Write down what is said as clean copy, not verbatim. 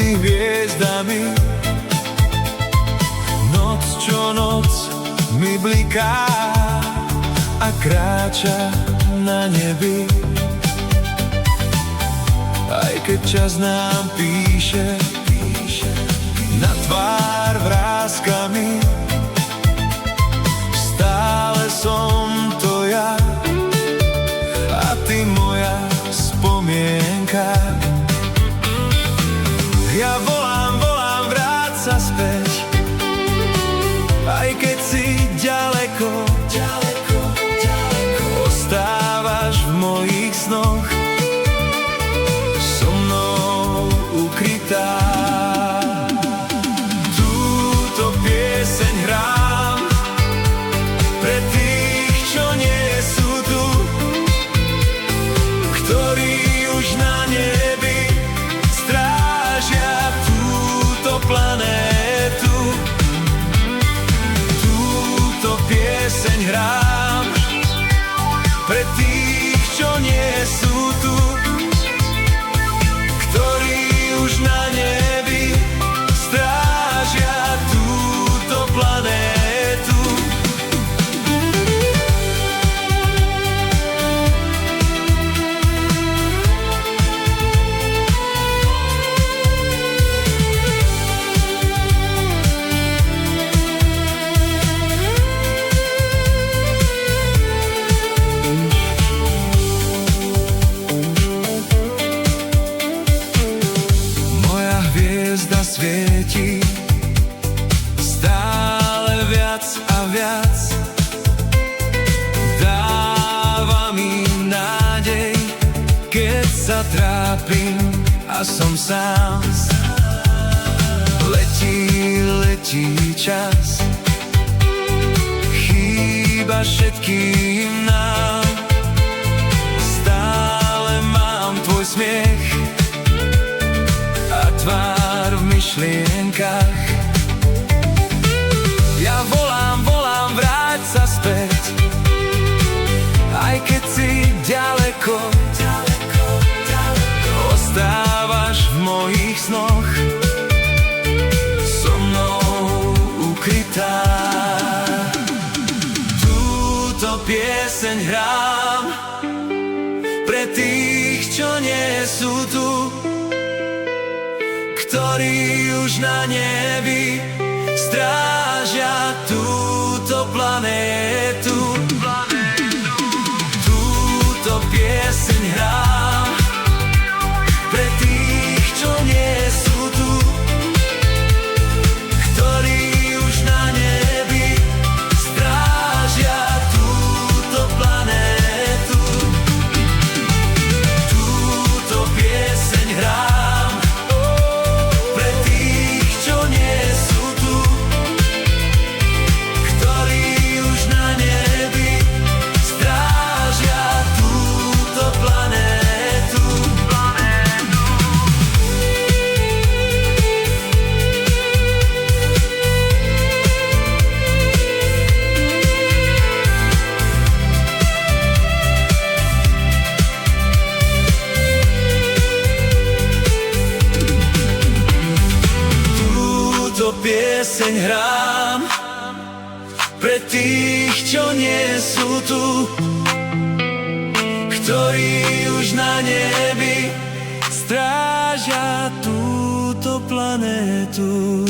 medzi hviezdami. Noc čo noc mi bliká a kráča na nebi. Aj keď čas nám píše na tvár vráskami, stále som to ja a ty moja spomienka. Ja volám, volám, vráť sa späť, aj keď si ďaleko, ďaleko, ďaleko. Ostávaš v mojich snoch, so mnou ukrytá. Túto pieseň hrám pre tých, čo nie sú tu, ktorí už na nebi strážia túto planétu. Túto pieseň hrám pre tých, čo nie sú tu, ktorí už na nebi strážia túto planétu. Hviezda svieti stále viac a viac, dáva mi nádej, keď sa trápim a som sám. Letí, letí čas, chýba všetkým nám, stále mám tvoj smiech a tvár v myšlienkach. Ja volám, volám, vráť sa späť, aj keď si ďaleko, ďaleko, ďaleko. Ostávaš v mojich snoch, so mnou ukrytá. Túto pieseň hrám pre tých, čo nie sú tu, ktorí už na nebi strážia túto planétu. Túto pieseň hrám pre tých, čo nie sú tu, ktorí už na nebi strážia túto planétu. Túto pieseň hrám pieseň hrám pre tých, čo nie sú tu, ktorí už na nebi strážia túto planétu.